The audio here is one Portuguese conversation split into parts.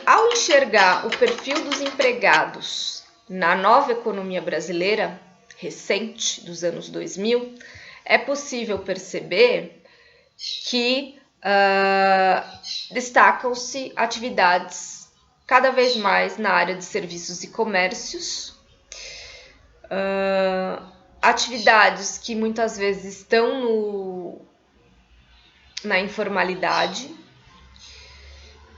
ao enxergar o perfil dos empregados na nova economia brasileira recente, dos anos 2000, é possível perceber que destacam-se atividades cada vez mais na área de serviços e comércios, atividades que muitas vezes estão na informalidade,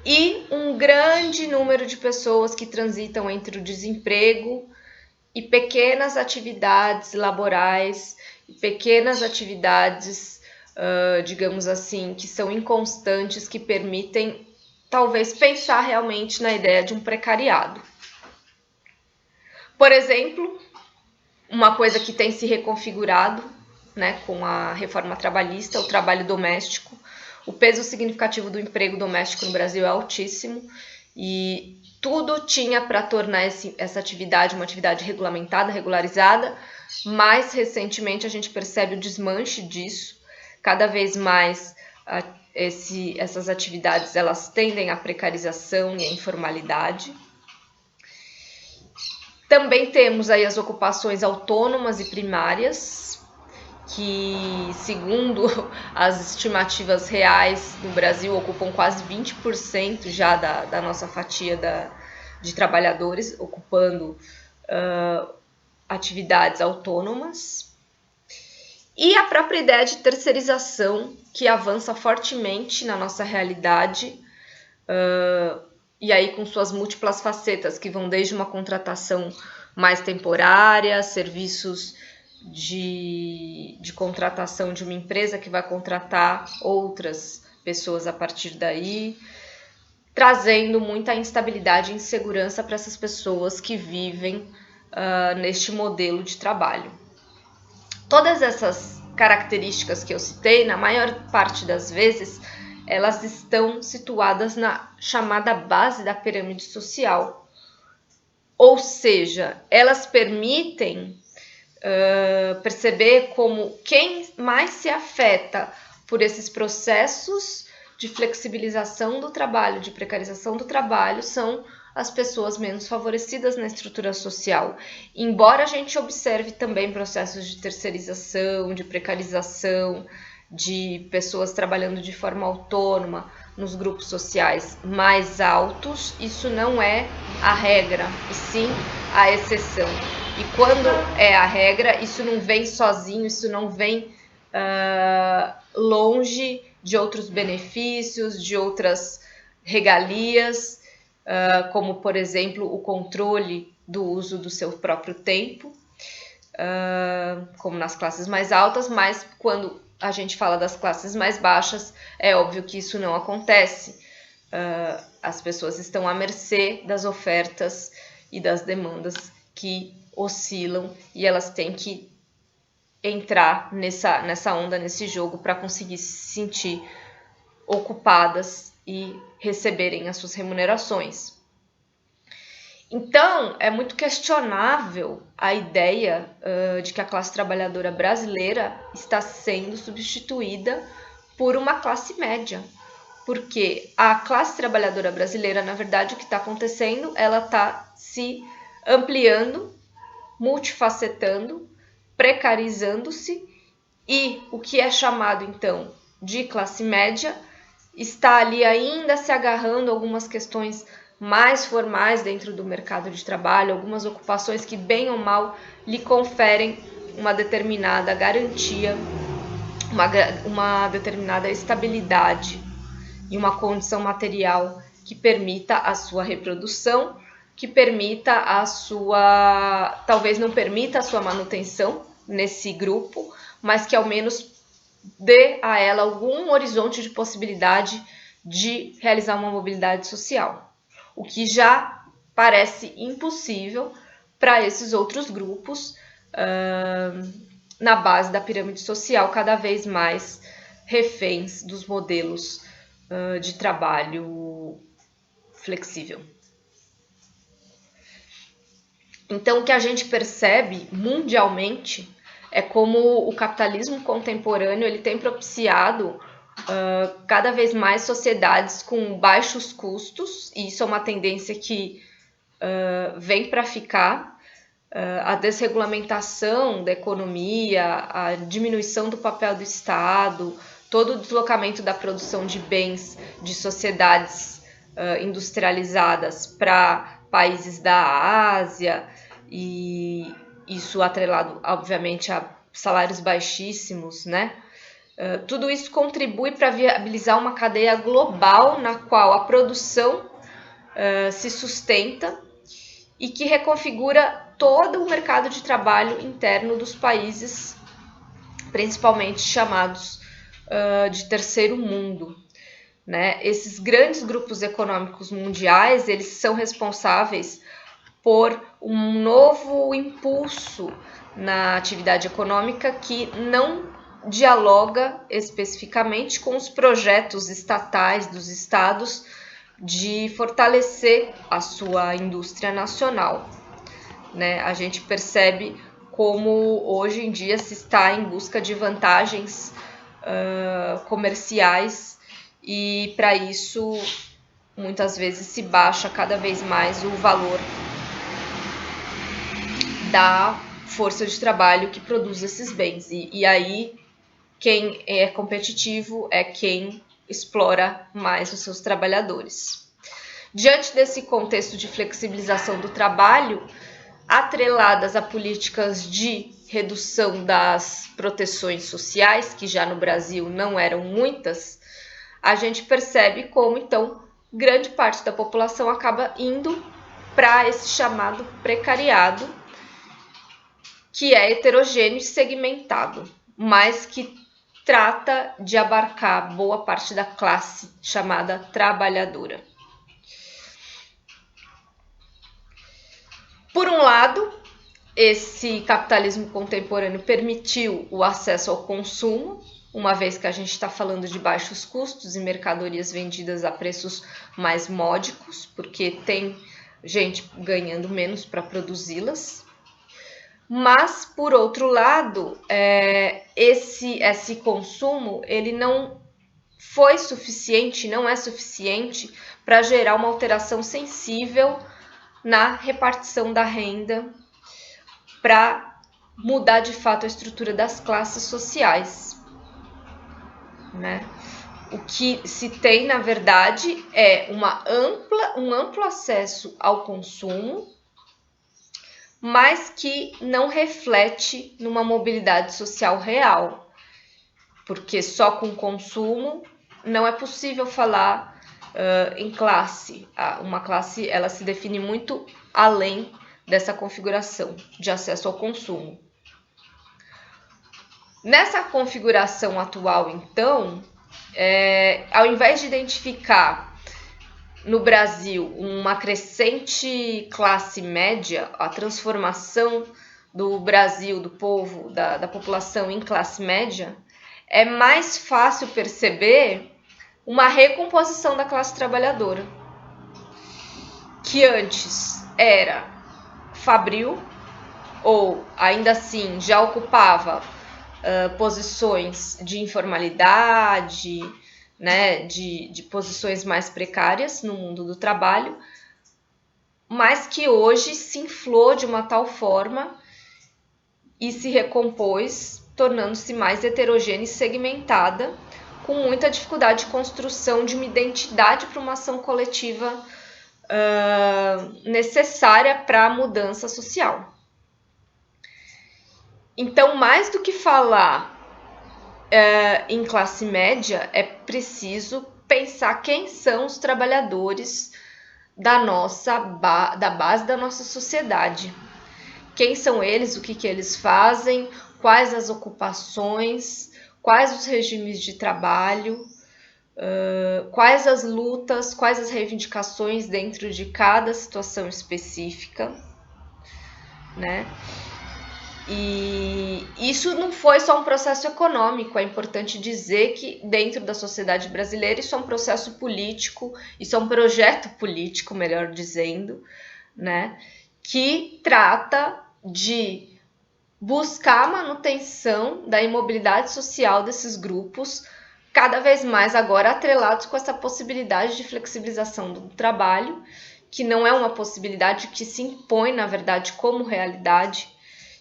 e um grande número de pessoas que transitam entre o desemprego e pequenas atividades laborais, e pequenas atividades, digamos assim, que são inconstantes, que permitem talvez pensar realmente na ideia de um precariado. Por exemplo, uma coisa que tem se reconfigurado, né, com a reforma trabalhista, o trabalho doméstico. O peso significativo do emprego doméstico no Brasil é altíssimo e tudo tinha para tornar essa atividade uma atividade regulamentada, regularizada. Mais recentemente a gente percebe o desmanche disso. Cada vez mais essas atividades elas tendem à precarização e à informalidade. Também temos aí as ocupações autônomas e primárias, que, segundo as estimativas reais do Brasil, ocupam quase 20% já da nossa fatia de trabalhadores, ocupando atividades autônomas. E a própria ideia de terceirização, que avança fortemente na nossa realidade, e aí com suas múltiplas facetas, que vão desde uma contratação mais temporária, serviços de contratação de uma empresa que vai contratar outras pessoas a partir daí, trazendo muita instabilidade e insegurança para essas pessoas que vivem neste modelo de trabalho. Todas essas características que eu citei, na maior parte das vezes, elas estão situadas na chamada base da pirâmide social. Ou seja, elas permitem perceber como quem mais se afeta por esses processos de flexibilização do trabalho, de precarização do trabalho, são as pessoas menos favorecidas na estrutura social. Embora a gente observe também processos de terceirização, de precarização, de pessoas trabalhando de forma autônoma nos grupos sociais mais altos, isso não é a regra, e sim a exceção. E quando é a regra, isso não vem sozinho, isso não vem longe de outros benefícios, de outras regalias, como, por exemplo, o controle do uso do seu próprio tempo, como nas classes mais altas, mas quando a gente fala das classes mais baixas, é óbvio que isso não acontece. As pessoas estão à mercê das ofertas e das demandas que oscilam e elas têm que entrar nessa onda, nesse jogo, para conseguir se sentir ocupadas e receberem as suas remunerações. Então, é muito questionável a ideia de que a classe trabalhadora brasileira está sendo substituída por uma classe média. Porque a classe trabalhadora brasileira, na verdade, o que está acontecendo, ela está se ampliando, multifacetando, precarizando-se, e o que é chamado, então, de classe média está ali ainda se agarrando a algumas questões mais formais dentro do mercado de trabalho, algumas ocupações que, bem ou mal, lhe conferem uma determinada garantia, uma determinada estabilidade e uma condição material que permita a sua reprodução, que permita a sua... talvez não permita a sua manutenção nesse grupo, mas que ao menos dê a ela algum horizonte de possibilidade de realizar uma mobilidade social, o que já parece impossível para esses outros grupos na base da pirâmide social, cada vez mais reféns dos modelos de trabalho flexível. Então, o que a gente percebe mundialmente é como o capitalismo contemporâneo ele tem propiciado cada vez mais sociedades com baixos custos, e isso é uma tendência que vem para ficar. A desregulamentação da economia, a diminuição do papel do Estado, todo o deslocamento da produção de bens de sociedades industrializadas para países da Ásia, e isso atrelado, obviamente, a salários baixíssimos, né? Tudo isso contribui para viabilizar uma cadeia global na qual a produção se sustenta e que reconfigura todo o mercado de trabalho interno dos países, principalmente chamados de terceiro mundo. Né? Esses grandes grupos econômicos mundiais, eles são responsáveis por um novo impulso na atividade econômica que não dialoga especificamente com os projetos estatais dos estados de fortalecer a sua indústria nacional. Né? A gente percebe como hoje em dia se está em busca de vantagens comerciais, e para isso muitas vezes se baixa cada vez mais o valor da força de trabalho que produz esses bens. E aí quem é competitivo é quem explora mais os seus trabalhadores. Diante desse contexto de flexibilização do trabalho, atreladas a políticas de redução das proteções sociais, que já no Brasil não eram muitas, a gente percebe como, então, grande parte da população acaba indo para esse chamado precariado, que é heterogêneo e segmentado, mas que trata de abarcar boa parte da classe chamada trabalhadora. Por um lado, esse capitalismo contemporâneo permitiu o acesso ao consumo, uma vez que a gente está falando de baixos custos e mercadorias vendidas a preços mais módicos, porque tem gente ganhando menos para produzi-las. Mas, por outro lado, esse consumo ele não foi suficiente, não é suficiente para gerar uma alteração sensível na repartição da renda, para mudar de fato a estrutura das classes sociais. Né? O que se tem, na verdade, é um amplo acesso ao consumo, mas que não reflete numa mobilidade social real, porque só com consumo não é possível falar em classe. Uma classe ela se define muito além dessa configuração de acesso ao consumo. Nessa configuração atual, então, ao invés de identificar no Brasil uma crescente classe média, a transformação do Brasil, do povo, da população em classe média, é mais fácil perceber uma recomposição da classe trabalhadora, que antes era fabril, ou ainda assim já ocupava posições de informalidade, né, de posições mais precárias no mundo do trabalho, mas que hoje se inflou de uma tal forma e se recompôs, tornando-se mais heterogênea e segmentada, com muita dificuldade de construção de uma identidade para uma ação coletiva necessária para a mudança social. Então, mais do que falar em classe média, é preciso pensar quem são os trabalhadores da base da nossa sociedade. Quem são eles, o que eles fazem, quais as ocupações, quais os regimes de trabalho, quais as lutas, quais as reivindicações dentro de cada situação específica, né? E isso não foi só um processo econômico, é importante dizer que dentro da sociedade brasileira isso é um processo político, isso é um projeto político, melhor dizendo, né, que trata de buscar a manutenção da imobilidade social desses grupos cada vez mais agora atrelados com essa possibilidade de flexibilização do trabalho, que não é uma possibilidade que se impõe, na verdade, como realidade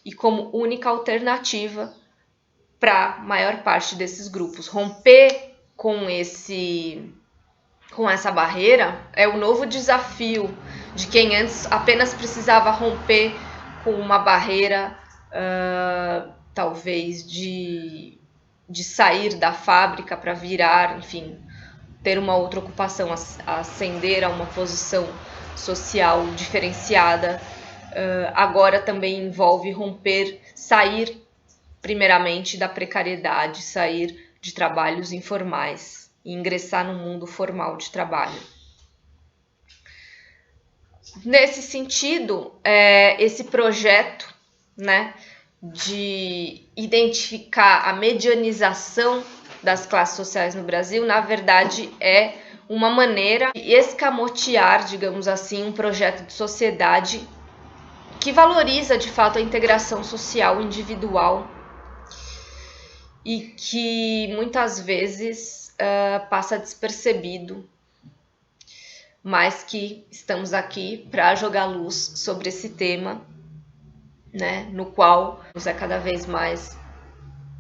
e como única alternativa para a maior parte desses grupos. Romper com essa barreira é o novo desafio de quem antes apenas precisava romper com uma barreira, talvez de sair da fábrica para virar, enfim, ter uma outra ocupação, ascender a uma posição social diferenciada. Agora também envolve romper, sair primeiramente da precariedade, sair de trabalhos informais e ingressar no mundo formal de trabalho. Nesse sentido, esse projeto, né, de identificar a medianização das classes sociais no Brasil, na verdade, é uma maneira de escamotear, digamos assim, um projeto de sociedade que valoriza, de fato, a integração social individual e que muitas vezes passa despercebido, mas que estamos aqui para jogar luz sobre esse tema, né, no qual nos é cada vez mais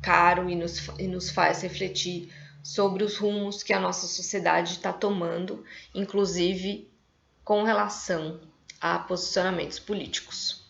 caro e nos faz refletir sobre os rumos que a nossa sociedade está tomando, inclusive com relação a posicionamentos políticos.